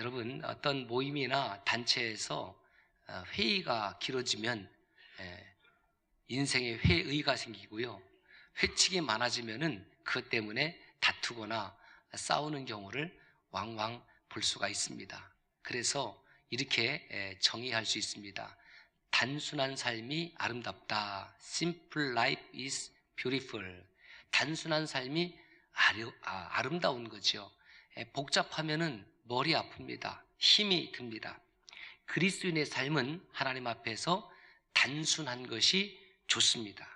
여러분, 어떤 모임이나 단체에서 회의가 길어지면 인생에 회의가 생기고요. 회칙이 많아지면은 그것 때문에 다투거나 싸우는 경우를 왕왕 볼 수가 있습니다. 그래서 이렇게 정의할 수 있습니다. 단순한 삶이 아름답다. Simple life is beautiful. 단순한 삶이 아름다운 거죠. 복잡하면은 머리 아픕니다. 힘이 듭니다. 그리스도인의 삶은 하나님 앞에서 단순한 것이 좋습니다.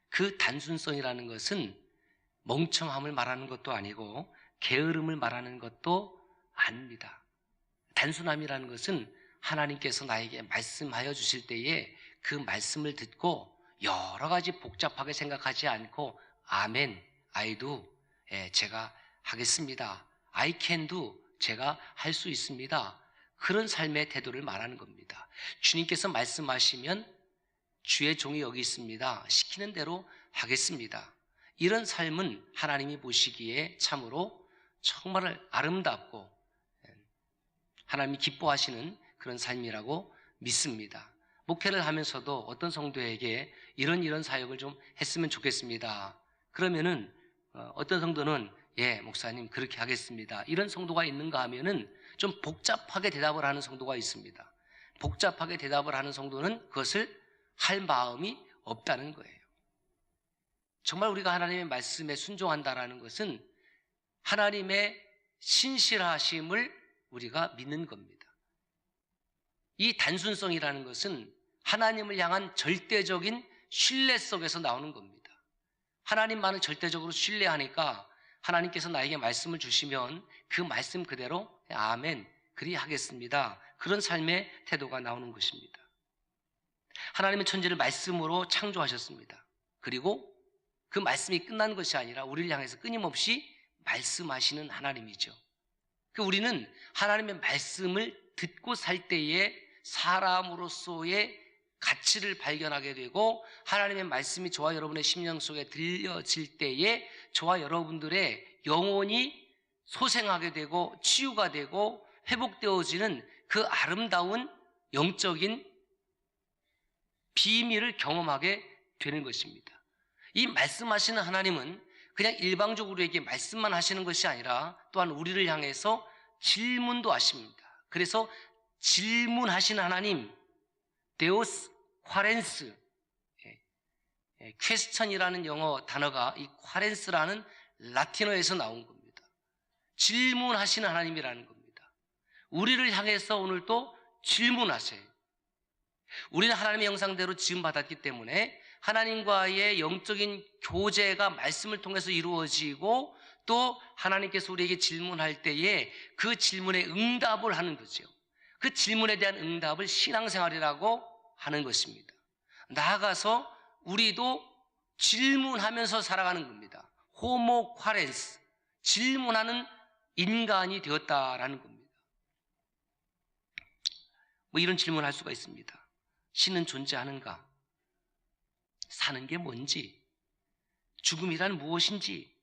그 단순성이라는 것은 멍청함을 말하는 것도 아니고 게으름을 말하는 것도 아닙니다. 단순함이라는 것은 하나님께서 나에게 말씀하여 주실 때에 그 말씀을 듣고 여러 가지 복잡하게 생각하지 않고 아멘, I do, 제가 하겠습니다. I can do, 제가 할 수 있습니다. 그런 삶의 태도를 말하는 겁니다. 주님께서 말씀하시면 주의 종이 여기 있습니다. 시키는 대로 하겠습니다. 이런 삶은 하나님이 보시기에 참으로 정말 아름답고 하나님이 기뻐하시는 그런 삶이라고 믿습니다. 목회를 하면서도 어떤 성도에게 이런 사역을 좀 했으면 좋겠습니다. 그러면은 어떤 성도는 예, 목사님 그렇게 하겠습니다. 이런 성도가 있는가 하면은 좀 복잡하게 대답을 하는 성도가 있습니다. 복잡하게 대답을 하는 성도는 그것을 할 마음이 없다는 거예요. 정말 우리가 하나님의 말씀에 순종한다라는 것은 하나님의 신실하심을 우리가 믿는 겁니다. 이 단순성이라는 것은 하나님을 향한 절대적인 신뢰 속에서 나오는 겁니다. 하나님만을 절대적으로 신뢰하니까 하나님께서 나에게 말씀을 주시면 그 말씀 그대로 아멘, 그리하겠습니다. 그런 삶의 태도가 나오는 것입니다. 하나님은 천지를 말씀으로 창조하셨습니다. 그리고 그 말씀이 끝난 것이 아니라 우리를 향해서 끊임없이 말씀하시는 하나님이죠. 우리는 하나님의 말씀을 듣고 살 때에 사람으로서의 가치를 발견하게 되고 하나님의 말씀이 저와 여러분의 심령 속에 들려질 때에 저와 여러분들의 영혼이 소생하게 되고 치유가 되고 회복되어지는 그 아름다운 영적인 비밀을 경험하게 되는 것입니다. 이 말씀하시는 하나님은 그냥 일방적으로 우리에게 말씀만 하시는 것이 아니라 또한 우리를 향해서 질문도 하십니다. 그래서 질문하시는 하나님, 데오스 콰렌스, 퀘스천이라는 영어 단어가 이 콰렌스라는 라틴어에서 나온 겁니다. 질문하시는 하나님이라는 겁니다. 우리를 향해서 오늘도 질문하세요. 우리는 하나님의 형상대로 지음받았기 때문에 하나님과의 영적인 교제가 말씀을 통해서 이루어지고 또 하나님께서 우리에게 질문할 때에 그 질문에 응답을 하는 거죠. 그 질문에 대한 응답을 신앙생활이라고 하는 것입니다. 나아가서 우리도 질문하면서 살아가는 겁니다. 호모 콰렌스, 질문하는 인간이 되었다라는 겁니다. 이런 질문을 할 수가 있습니다. 신은 존재하는가? 사는 게 뭔지? 죽음이란 무엇인지?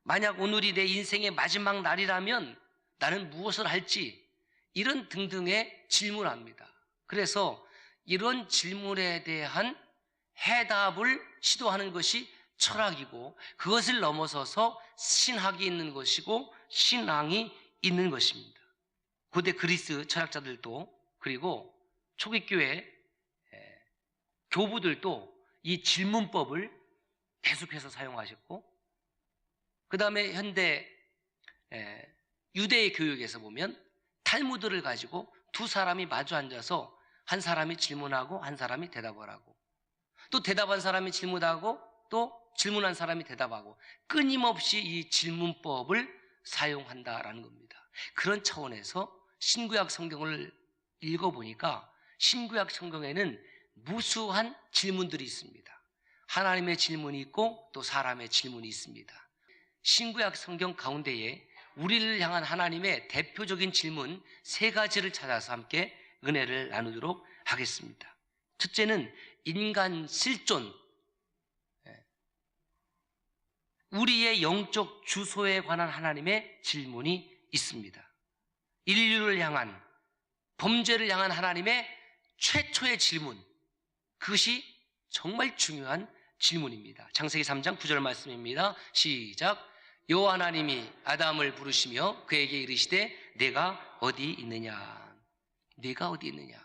만약 오늘이 내 인생의 마지막 날이라면 나는 무엇을 할지? 이런 등등의 질문을 합니다. 그래서 이런 질문에 대한 해답을 시도하는 것이 철학이고 그것을 넘어서서 신학이 있는 것이고 신앙이 있는 것입니다. 고대 그리스 철학자들도 그리고 초기교회 교부들도 이 질문법을 계속해서 사용하셨고 그 다음에 현대 유대의 교육에서 보면 탈무드를 가지고 두 사람이 마주 앉아서 한 사람이 질문하고 한 사람이 대답을 하고 또 대답한 사람이 질문하고 또 질문한 사람이 대답하고 끊임없이 이 질문법을 사용한다라는 겁니다. 그런 차원에서 신구약 성경을 읽어보니까 신구약 성경에는 무수한 질문들이 있습니다. 하나님의 질문이 있고 또 사람의 질문이 있습니다. 신구약 성경 가운데에 우리를 향한 하나님의 대표적인 질문 3가지를 찾아서 함께 은혜를 나누도록 하겠습니다. 첫째는 인간 실존, 우리의 영적 주소에 관한 하나님의 질문이 있습니다. 인류를 향한, 범죄를 향한 하나님의 최초의 질문, 그것이 정말 중요한 질문입니다. 창세기 3장 9절 말씀입니다. 시작. 여호와 하나님이 아담을 부르시며 그에게 이르시되 내가 어디 있느냐. 내가 어디 있느냐.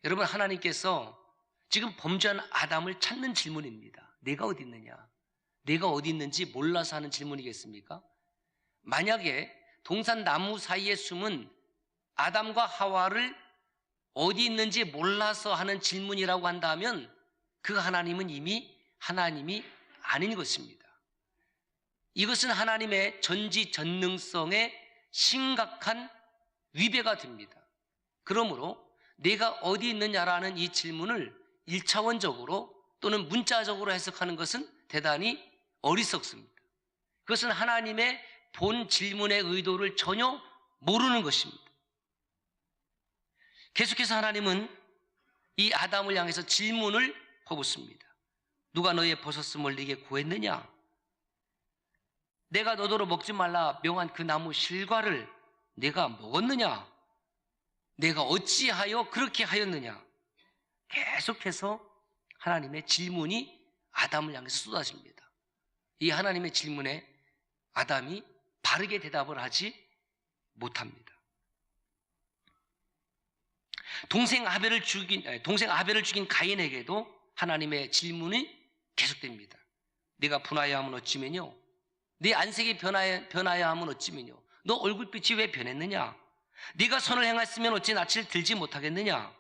여러분, 하나님께서 지금 범죄한 아담을 찾는 질문입니다. 내가 어디 있느냐. 내가 어디 있는지 몰라서 하는 질문이겠습니까? 만약에 동산 나무 사이에 숨은 아담과 하와를 어디 있는지 몰라서 하는 질문이라고 한다면 그 하나님은 이미 하나님이 아닌 것입니다. 이것은 하나님의 전지전능성에 심각한 위배가 됩니다. 그러므로 내가 어디 있느냐라는 이 질문을 1차원적으로 또는 문자적으로 해석하는 것은 대단히 어리석습니다. 그것은 하나님의 본 질문의 의도를 전혀 모르는 것입니다. 계속해서 하나님은 이 아담을 향해서 질문을 퍼붓습니다. 누가 너의 버섯음을 네게 구했느냐? 내가 너더러 먹지 말라 명한 그 나무 실과를 내가 먹었느냐? 내가 어찌하여 그렇게 하였느냐? 계속해서 하나님의 질문이 아담을 향해서 쏟아집니다. 이 하나님의 질문에 아담이 바르게 대답을 하지 못합니다. 동생 아벨을 죽인 가인에게도 하나님의 질문이 계속됩니다. 네가 분하여 하면 어찌면요? 네 안색이 변하여 하면 어찌면요? 너 얼굴빛이 왜 변했느냐? 네가 선을 행했으면 어찌 낯을 들지 못하겠느냐?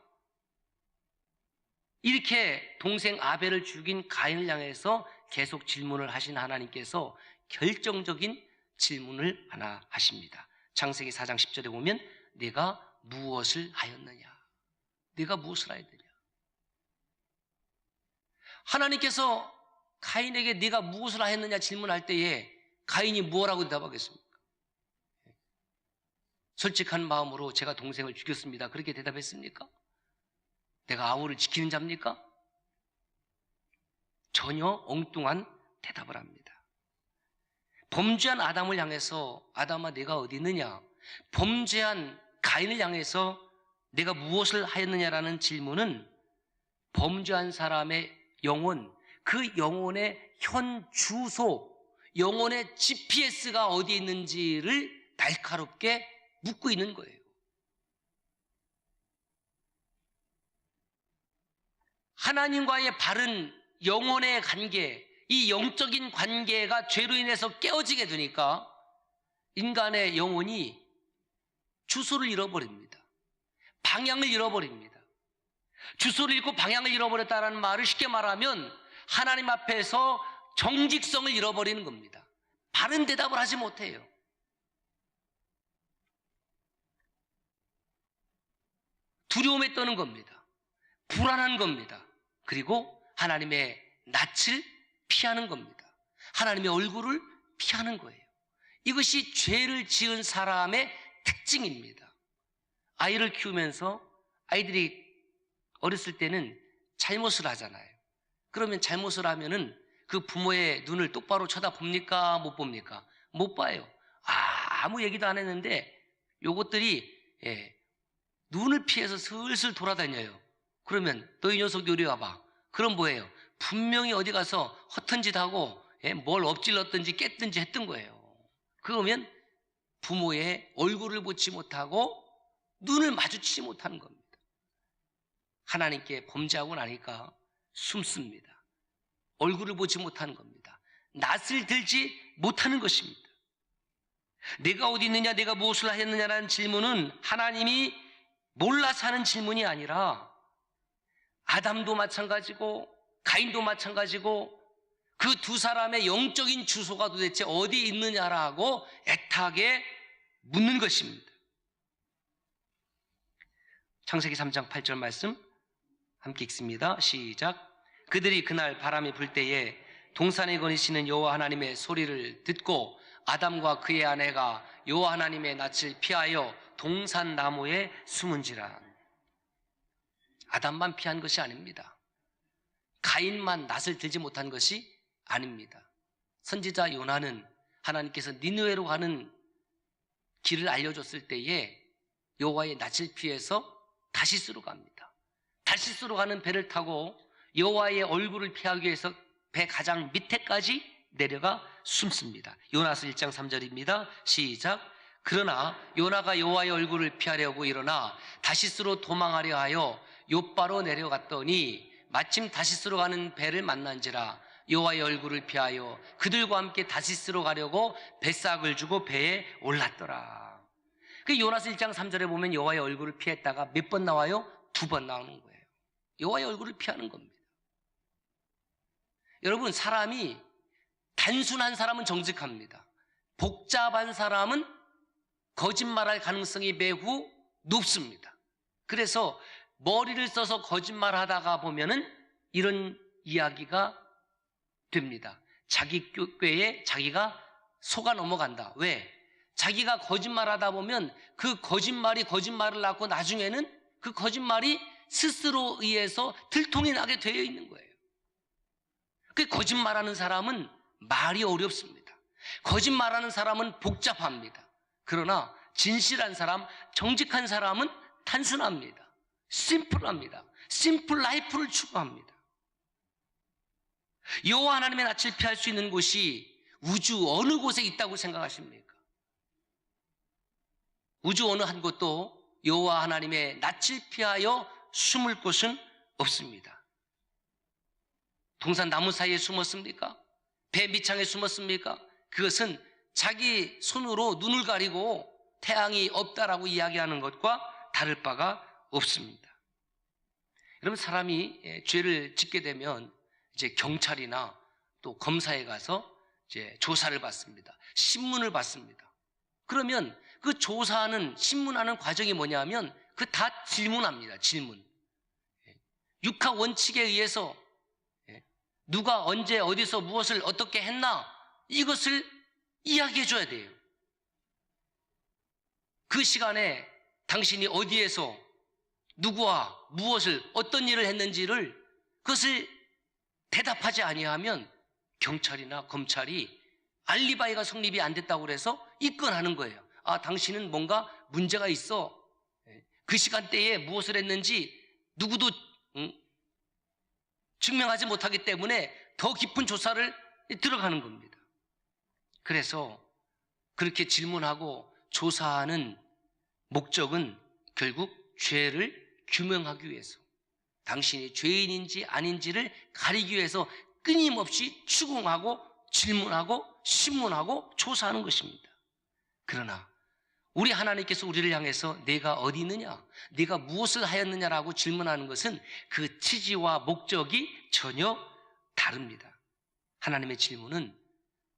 이렇게 동생 아벨을 죽인 가인을 향해서 계속 질문을 하신 하나님께서 결정적인 질문을 하나 하십니다. 창세기 4장 10절에 보면 네가 무엇을 하였느냐? 네가 무엇을 하였느냐? 하나님께서 가인에게 네가 무엇을 하였느냐 질문할 때에 가인이 무엇라고 대답하겠습니까? 솔직한 마음으로 제가 동생을 죽였습니다. 그렇게 대답했습니까? 내가 아우를 지키는 자입니까? 전혀 엉뚱한 대답을 합니다. 범죄한 아담을 향해서 아담아 내가 어디 있느냐? 범죄한 가인을 향해서 내가 무엇을 하였느냐라는 질문은 범죄한 사람의 영혼, 그 영혼의 현 주소, 영혼의 GPS가 어디에 있는지를 날카롭게 묻고 있는 거예요. 하나님과의 바른 영혼의 관계, 이 영적인 관계가 죄로 인해서 깨어지게 되니까 인간의 영혼이 주소를 잃어버립니다. 방향을 잃어버립니다. 주소를 잃고 방향을 잃어버렸다는 말을 쉽게 말하면 하나님 앞에서 정직성을 잃어버리는 겁니다. 바른 대답을 하지 못해요. 두려움에 떠는 겁니다. 불안한 겁니다. 그리고 하나님의 낯을 피하는 겁니다. 하나님의 얼굴을 피하는 거예요. 이것이 죄를 지은 사람의 특징입니다. 아이를 키우면서 아이들이 어렸을 때는 잘못을 하잖아요. 그러면 잘못을 하면은 그 부모의 눈을 똑바로 쳐다봅니까? 못 봅니까? 못 봐요. 아무 얘기도 안 했는데 요것들이 눈을 피해서 슬슬 돌아다녀요. 그러면 너 이 녀석 요리 와봐. 그럼 뭐예요? 분명히 어디 가서 허튼 짓 하고 뭘 엎질렀든지 깼든지 했던 거예요. 그러면 부모의 얼굴을 보지 못하고 눈을 마주치지 못하는 겁니다. 하나님께 범죄하고 나니까 숨습니다. 얼굴을 보지 못하는 겁니다. 낯을 들지 못하는 것입니다. 내가 어디 있느냐, 내가 무엇을 하였느냐라는 질문은 하나님이 몰라서 하는 질문이 아니라 아담도 마찬가지고 가인도 마찬가지고 그 두 사람의 영적인 주소가 도대체 어디 있느냐라고 애타게 묻는 것입니다. 창세기 3장 8절 말씀 함께 읽습니다. 시작. 그들이 그날 바람이 불 때에 동산에 거니시는 여호와 하나님의 소리를 듣고 아담과 그의 아내가 여호와 하나님의 낯을 피하여 동산 나무에 숨은지라. 아담만 피한 것이 아닙니다. 가인만 낯을 들지 못한 것이 아닙니다. 선지자 요나는 하나님께서 니느웨로 가는 길을 알려줬을 때에 여호와의 낯을 피해서 다시스로 갑니다. 다시스로 가는 배를 타고 여호와의 얼굴을 피하기 위해서 배 가장 밑에까지 내려가 숨습니다. 요나서 1장 3절입니다. 시작. 그러나 요나가 여호와의 얼굴을 피하려고 일어나 다시스로 도망하려 하여 욥바로 내려갔더니 마침 다시스로 가는 배를 만난지라 여호와의 얼굴을 피하여 그들과 함께 다시스로 가려고 뱃삭을 주고 배에 올랐더라. 그 요나서 1장 3절에 보면 여호와의 얼굴을 피했다가 몇 번 나와요? 2번 나오는 거예요. 여호와의 얼굴을 피하는 겁니다. 여러분, 사람이 단순한 사람은 정직합니다. 복잡한 사람은 거짓말할 가능성이 매우 높습니다. 그래서 머리를 써서 거짓말하다가 보면은 이런 이야기가 됩니다. 자기 꾀에 자기가 속아 넘어간다. 왜? 자기가 거짓말하다 보면 그 거짓말이 거짓말을 낳고 나중에는 그 거짓말이 스스로 의해서 들통이 나게 되어 있는 거예요. 그 거짓말하는 사람은 말이 어렵습니다. 거짓말하는 사람은 복잡합니다. 그러나 진실한 사람, 정직한 사람은 단순합니다. 심플합니다. 심플 라이프를 추구합니다. 여호와 하나님의 낯을 피할 수 있는 곳이 우주 어느 곳에 있다고 생각하십니까? 우주 어느 한 곳도 여호와 하나님의 낯을 피하여 숨을 곳은 없습니다. 동산 나무 사이에 숨었습니까? 배 밑창에 숨었습니까? 그것은 자기 손으로 눈을 가리고 태양이 없다라고 이야기하는 것과 다를 바가 없습니다. 여러분, 사람이 죄를 짓게 되면 이제 경찰이나 또 검사에 가서 이제 조사를 받습니다. 신문을 받습니다. 그러면 그 조사하는, 신문하는 과정이 뭐냐면 그 다 질문합니다. 질문. 육하 원칙에 의해서 누가 언제 어디서 무엇을 어떻게 했나 이것을 이야기해 줘야 돼요. 그 시간에 당신이 어디에서 누구와 무엇을 어떤 일을 했는지를 그것을 대답하지 아니하면 경찰이나 검찰이 알리바이가 성립이 안 됐다고 그래서 입건하는 거예요. 아, 당신은 뭔가 문제가 있어. 그 시간대에 무엇을 했는지 누구도 증명하지 못하기 때문에 더 깊은 조사를 들어가는 겁니다. 그래서 그렇게 질문하고 조사하는 목적은 결국 죄를 규명하기 위해서, 당신이 죄인인지 아닌지를 가리기 위해서 끊임없이 추궁하고 질문하고 신문하고 조사하는 것입니다. 그러나 우리 하나님께서 우리를 향해서 내가 어디 있느냐, 네가 무엇을 하였느냐라고 질문하는 것은 그 취지와 목적이 전혀 다릅니다. 하나님의 질문은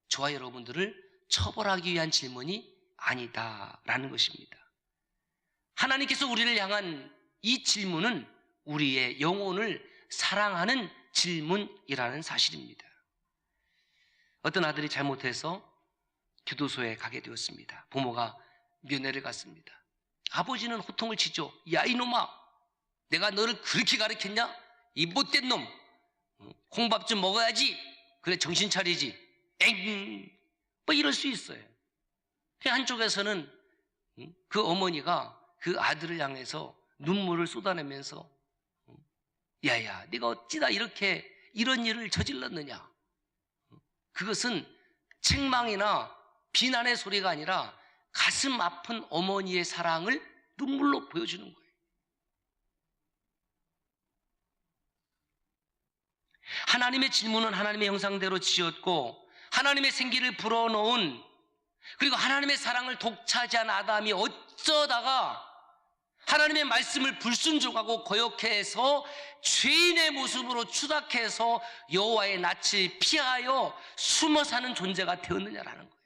저와 여러분들을 처벌하기 위한 질문이 아니다라는 것입니다. 하나님께서 우리를 향한 이 질문은 우리의 영혼을 사랑하는 질문이라는 사실입니다. 어떤 아들이 잘못해서 교도소에 가게 되었습니다. 부모가 면회를 갔습니다. 아버지는 호통을 치죠. 야, 이놈아, 내가 너를 그렇게 가르쳤냐? 이 못된 놈, 콩밥 좀 먹어야지. 그래 정신 차리지. 엥, 뭐 이럴 수 있어요. 한쪽에서는 그 어머니가 그 아들을 향해서 눈물을 쏟아내면서 야야, 네가 어찌다 이렇게 이런 일을 저질렀느냐. 그것은 책망이나 비난의 소리가 아니라 가슴 아픈 어머니의 사랑을 눈물로 보여주는 거예요. 하나님의 질문은 하나님의 형상대로 지었고 하나님의 생기를 불어넣은, 그리고 하나님의 사랑을 독차지한 아담이 어쩌다가 하나님의 말씀을 불순종하고 거역해서 죄인의 모습으로 추락해서 여호와의 낯을 피하여 숨어 사는 존재가 되었느냐라는 거예요.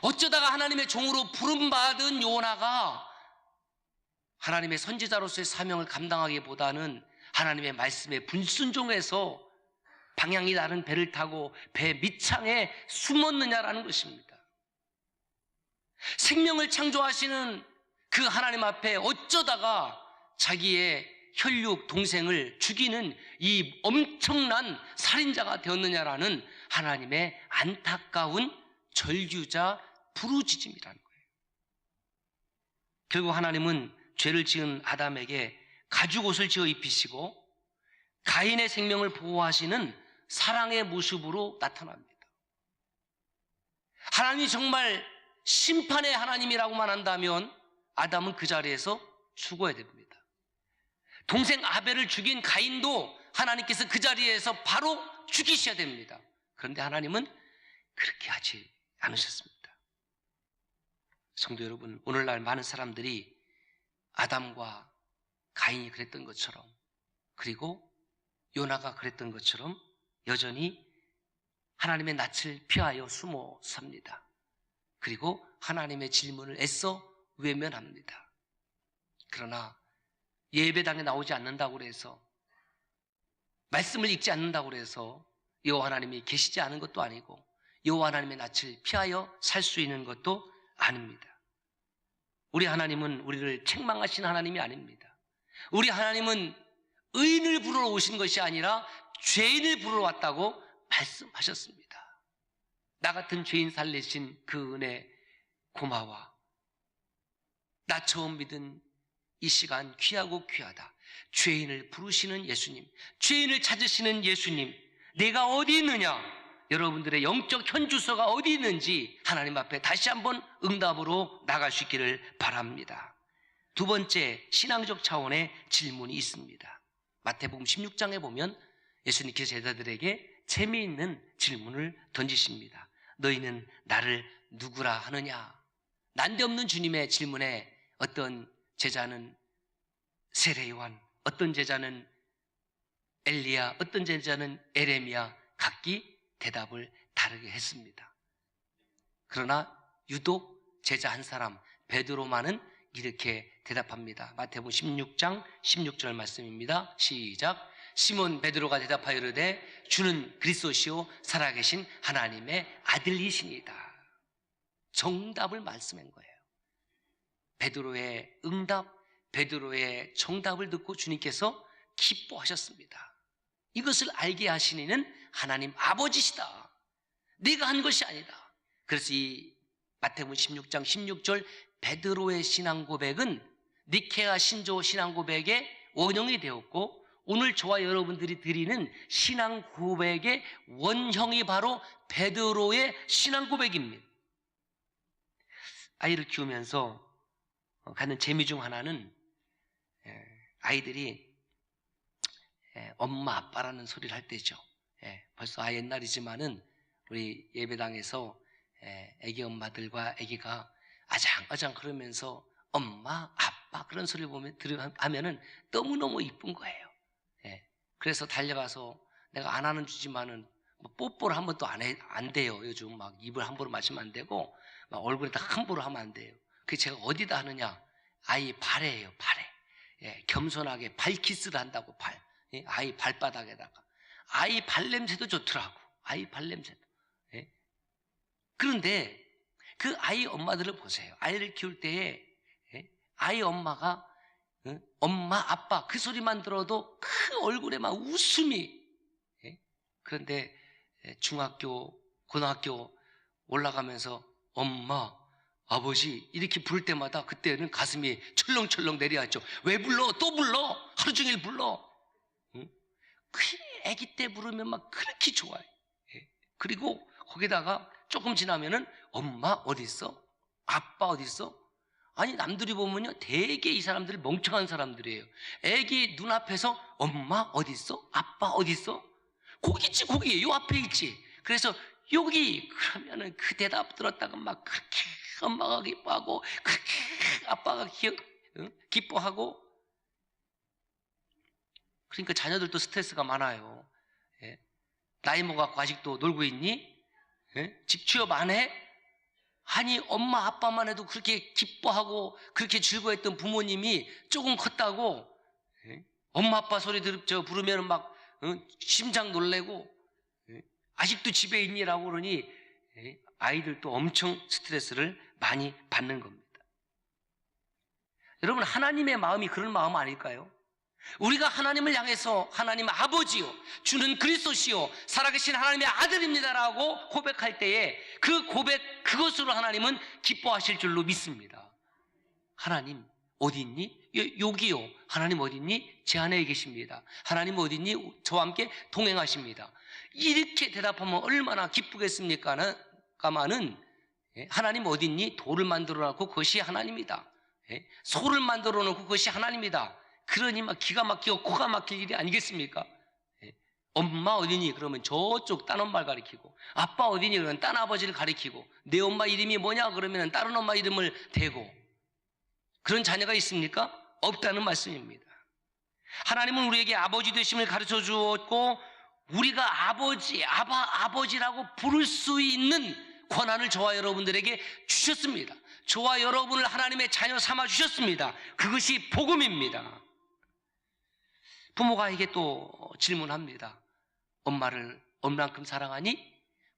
어쩌다가 하나님의 종으로 부름받은 요나가 하나님의 선지자로서의 사명을 감당하기보다는 하나님의 말씀에 불순종해서 방향이 다른 배를 타고 배 밑창에 숨었느냐라는 것입니다. 생명을 창조하시는 그 하나님 앞에 어쩌다가 자기의 혈육 동생을 죽이는 이 엄청난 살인자가 되었느냐라는 하나님의 안타까운 절규자 부르짖음이라는 거예요. 결국 하나님은 죄를 지은 아담에게 가죽옷을 지어 입히시고 가인의 생명을 보호하시는 사랑의 모습으로 나타납니다. 하나님이 정말 심판의 하나님이라고만 한다면 아담은 그 자리에서 죽어야 됩니다. 동생 아벨을 죽인 가인도 하나님께서 그 자리에서 바로 죽이셔야 됩니다. 그런데 하나님은 그렇게 하지 않으셨습니다. 성도 여러분, 오늘날 많은 사람들이 아담과 가인이 그랬던 것처럼, 그리고 요나가 그랬던 것처럼 여전히 하나님의 낯을 피하여 숨어 삽니다. 그리고 하나님의 질문을 애써 외면합니다. 그러나 예배당에 나오지 않는다고 해서, 말씀을 읽지 않는다고 해서 여호와 하나님이 계시지 않은 것도 아니고 여호와 하나님의 낯을 피하여 살 수 있는 것도 아닙니다. 우리 하나님은 우리를 책망하신 하나님이 아닙니다. 우리 하나님은 의인을 부르러 오신 것이 아니라 죄인을 부르러 왔다고 말씀하셨습니다. 나 같은 죄인 살리신 그 은혜 고마워. 나 처음 믿은 이 시간 귀하고 귀하다. 죄인을 부르시는 예수님, 죄인을 찾으시는 예수님, 내가 어디 있느냐? 여러분들의 영적 현주소가 어디 있는지 하나님 앞에 다시 한번 응답으로 나갈 수 있기를 바랍니다. 두 번째, 신앙적 차원의 질문이 있습니다. 마태복음 16장에 보면 예수님께서 제자들에게 재미있는 질문을 던지십니다. 너희는 나를 누구라 하느냐? 난데없는 주님의 질문에 어떤 제자는 세례요한, 어떤 제자는 엘리야, 어떤 제자는 에레미야, 각기 대답을 다르게 했습니다. 그러나 유독 제자 한 사람 베드로만은 이렇게 대답합니다. 마태복음 16장 16절 말씀입니다. 시작. 시몬 베드로가 대답하여 이르되 주는 그리스도시요 살아계신 하나님의 아들이시니이다. 정답을 말씀한 거예요. 베드로의 응답, 베드로의 정답을 듣고 주님께서 기뻐하셨습니다. 이것을 알게 하시는 하나님 아버지시다. 네가 한 것이 아니다. 그래서 이 마태복음 16장 16절 베드로의 신앙 고백은 니케아 신조 신앙 고백의 원형이 되었고, 오늘 저와 여러분들이 드리는 신앙 고백의 원형이 바로 베드로의 신앙 고백입니다. 아이를 키우면서 갖는 재미 중 하나는 아이들이 엄마 아빠라는 소리를 할 때죠. 벌써 옛날이지만은 우리 예배당에서 애기 엄마들과 애기가 아장아장 그러면서 엄마 아빠 그런 소리를 하면은 너무너무 이쁜 거예요. 그래서 달려가서 내가 안 하는 주지만은 뽀뽀를 한 번도 안 돼요. 요즘 막 입을 함부로 마시면 안 되고 막 얼굴에다 함부로 하면 안 돼요. 그게 제가 어디다 하느냐? 아이 발에요, 발에. 겸손하게 발키스를 한다고, 발. 아이 발바닥에다가. 아이 발냄새도 좋더라고. 아이 발냄새도. 그런데 그 아이 엄마들을 보세요. 아이를 키울 때에 아이 엄마가 엄마 아빠 그 소리만 들어도 그 얼굴에 막 웃음이. 그런데 중학교 고등학교 올라가면서 엄마 아버지 이렇게 부를 때마다 그때는 가슴이 철렁철렁 내려앉죠. 왜 불러? 또 불러? 하루 종일 불러. 그 아기 때 부르면 막 그렇게 좋아해. 그리고 거기다가 조금 지나면은 엄마 어디 있어? 아빠 어디 있어? 아니 남들이 보면요 되게 이 사람들 멍청한 사람들이에요. 아기 눈앞에서 엄마 어디 있어? 아빠 어디 있어? 거기 있지, 거기 요 앞에 있지. 그래서 여기 그러면은 그 대답 들었다가 막 그렇게 엄마가 기뻐하고 그렇게 아빠가 기뻐하고. 그러니까 자녀들도 스트레스가 많아요. 나이 먹어갖고 아직도 놀고 있니? 집 취업 안 해? 아니 엄마 아빠만 해도 그렇게 기뻐하고 그렇게 즐거워했던 부모님이 조금 컸다고 엄마 아빠 소리 부르면 막 심장 놀래고 아직도 집에 있니라고 그러니 아이들도 엄청 스트레스를 많이 받는 겁니다. 여러분, 하나님의 마음이 그런 마음 아닐까요? 우리가 하나님을 향해서 하나님 아버지요 주는 그리스도시요 살아계신 하나님의 아들입니다라고 고백할 때에 그 고백 그것으로 하나님은 기뻐하실 줄로 믿습니다. 하나님 어디 있니? 여기요. 하나님 어디 있니? 제 안에 계십니다. 하나님 어디 있니? 저와 함께 동행하십니다. 이렇게 대답하면 얼마나 기쁘겠습니까? 가만은 하나님 어디 있니? 돌을 만들어 놓고 그것이 하나님이다. 소를 만들어 놓고 그것이 하나님이다. 그러니 막 기가 막히고 코가 막힐 일이 아니겠습니까? 엄마 어디니? 그러면 저쪽 딴 엄마를 가리키고, 아빠 어디니? 그러면 딴 아버지를 가리키고, 내 엄마 이름이 뭐냐? 그러면 다른 엄마 이름을 대고. 그런 자녀가 있습니까? 없다는 말씀입니다. 하나님은 우리에게 아버지 되심을 가르쳐 주었고, 우리가 아버지, 아버지라고 부를 수 있는 권한을 저와 여러분들에게 주셨습니다. 저와 여러분을 하나님의 자녀 삼아 주셨습니다. 그것이 복음입니다. 부모가 이게 또 질문합니다. 엄마를 얼만큼 사랑하니?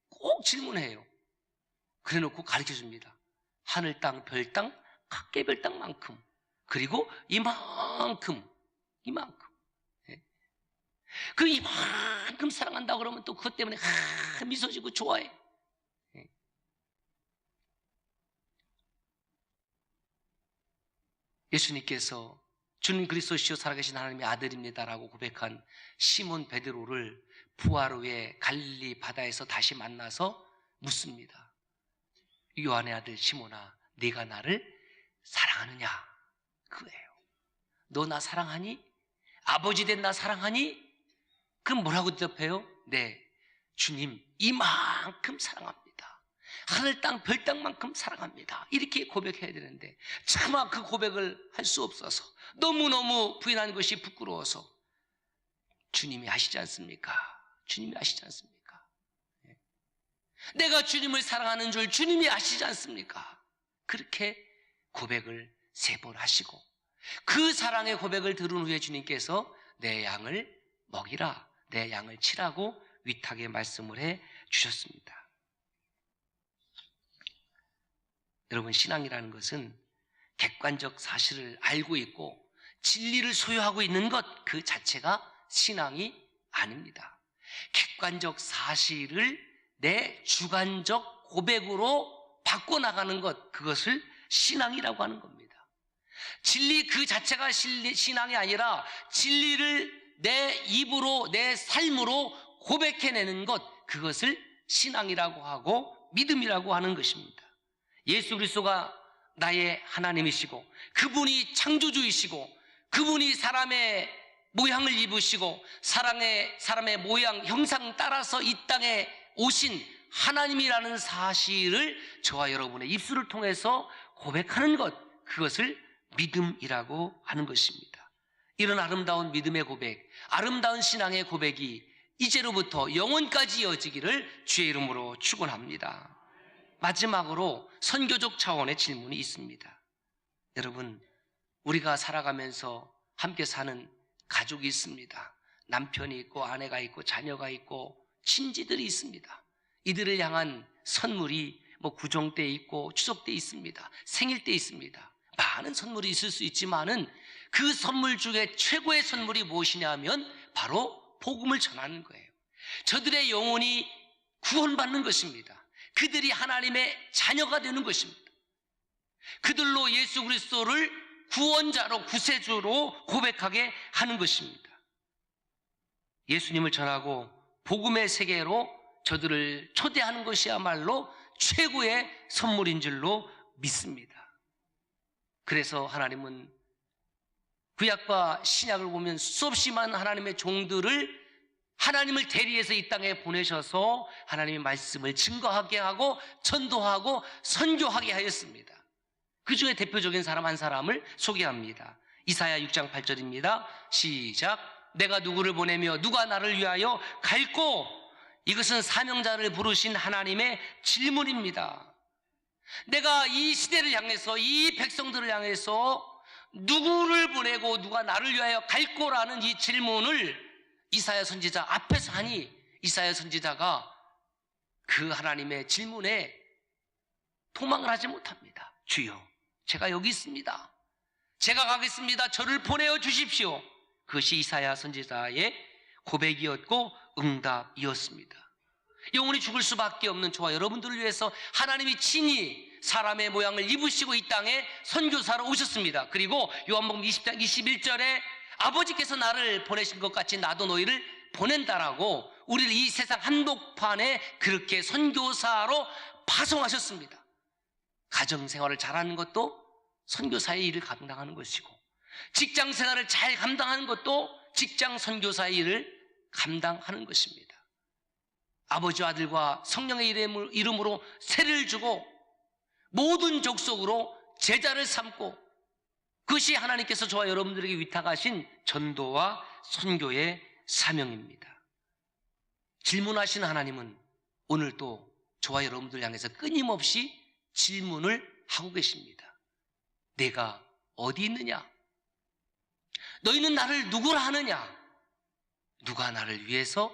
꼭 질문해요. 그래 놓고 가르쳐 줍니다. 하늘 땅, 별 땅, 각계별 땅만큼. 그리고 이만큼. 그 이만큼 사랑한다 그러면 또 그것 때문에 미소 지고 좋아해. 예수님께서 주는 그리스도시요 살아계신 하나님의 아들입니다라고 고백한 시몬 베드로를 부활 후에 갈릴리 바다에서 다시 만나서 묻습니다. 요한의 아들 시몬아, 네가 나를 사랑하느냐? 그거예요. 너 나 사랑하니? 아버지 된 나 사랑하니? 그럼 뭐라고 대답해요? 네, 주님 이만큼 사랑합니다. 하늘 땅 별 땅만큼 사랑합니다. 이렇게 고백해야 되는데 차마 그 고백을 할 수 없어서 너무너무 부인하는 것이 부끄러워서 주님이 아시지 않습니까? 주님이 아시지 않습니까? 내가 주님을 사랑하는 줄 주님이 아시지 않습니까? 그렇게 고백을 3번 하시고 그 사랑의 고백을 들은 후에 주님께서 내 양을 먹이라, 내 양을 치라고 위탁의 말씀을 해 주셨습니다. 여러분, 신앙이라는 것은 객관적 사실을 알고 있고 진리를 소유하고 있는 것 그 자체가 신앙이 아닙니다. 객관적 사실을 내 주관적 고백으로 바꿔나가는 것, 그것을 신앙이라고 하는 겁니다. 진리 그 자체가 신앙이 아니라 진리를 내 입으로, 내 삶으로 고백해내는 것, 그것을 신앙이라고 하고 믿음이라고 하는 것입니다. 예수 그리스도가 나의 하나님이시고 그분이 창조주이시고 그분이 사람의 모양을 입으시고 사람의 모양, 형상 따라서 이 땅에 오신 하나님이라는 사실을 저와 여러분의 입술을 통해서 고백하는 것, 그것을 믿음이라고 하는 것입니다. 이런 아름다운 믿음의 고백, 아름다운 신앙의 고백이 이제로부터 영원까지 이어지기를 주의 이름으로 축원합니다. 마지막으로 선교적 차원의 질문이 있습니다. 여러분, 우리가 살아가면서 함께 사는 가족이 있습니다. 남편이 있고 아내가 있고 자녀가 있고 친지들이 있습니다. 이들을 향한 선물이 구정 때 있고 추석 때 있습니다. 생일 때 있습니다. 많은 선물이 있을 수 있지만은 그 선물 중에 최고의 선물이 무엇이냐 하면 바로 복음을 전하는 거예요. 저들의 영혼이 구원받는 것입니다. 그들이 하나님의 자녀가 되는 것입니다. 그들로 예수 그리스도를 구원자로, 구세주로 고백하게 하는 것입니다. 예수님을 전하고 복음의 세계로 저들을 초대하는 것이야말로 최고의 선물인 줄로 믿습니다. 그래서 하나님은 구약과 신약을 보면 수없이 많은 하나님의 종들을 하나님을 대리해서 이 땅에 보내셔서 하나님의 말씀을 증거하게 하고 전도하고 선교하게 하였습니다. 그 중에 대표적인 사람 한 사람을 소개합니다. 이사야 6장 8절입니다. 시작. 내가 누구를 보내며 누가 나를 위하여 갈꼬? 이것은 사명자를 부르신 하나님의 질문입니다. 내가 이 시대를 향해서, 이 백성들을 향해서 누구를 보내고 누가 나를 위하여 갈꼬라는 이 질문을 이사야 선지자 앞에서 하니 이사야 선지자가 그 하나님의 질문에 도망을 하지 못합니다. 주여, 제가 여기 있습니다. 제가 가겠습니다. 저를 보내어 주십시오. 그것이 이사야 선지자의 고백이었고 응답이었습니다. 영원히 죽을 수밖에 없는 저와 여러분들을 위해서 하나님이 친히 사람의 모양을 입으시고 이 땅에 선교사로 오셨습니다. 그리고 요한복음 20장 21절에 아버지께서 나를 보내신 것 같이 나도 너희를 보낸다라고 우리를 이 세상 한복판에 그렇게 선교사로 파송하셨습니다. 가정생활을 잘하는 것도 선교사의 일을 감당하는 것이고, 직장생활을 잘 감당하는 것도 직장 선교사의 일을 감당하는 것입니다. 아버지와 아들과 성령의 이름으로 세를 주고 모든 족속으로 제자를 삼고, 그것이 하나님께서 저와 여러분들에게 위탁하신 전도와 선교의 사명입니다. 질문하신 하나님은 오늘도 저와 여러분들 향해서 끊임없이 질문을 하고 계십니다. 내가 어디 있느냐? 너희는 나를 누구라 하느냐? 누가 나를 위해서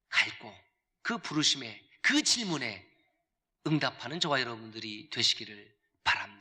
갈고, 그 부르심에, 그 질문에 응답하는 저와 여러분들이 되시기를 바랍니다.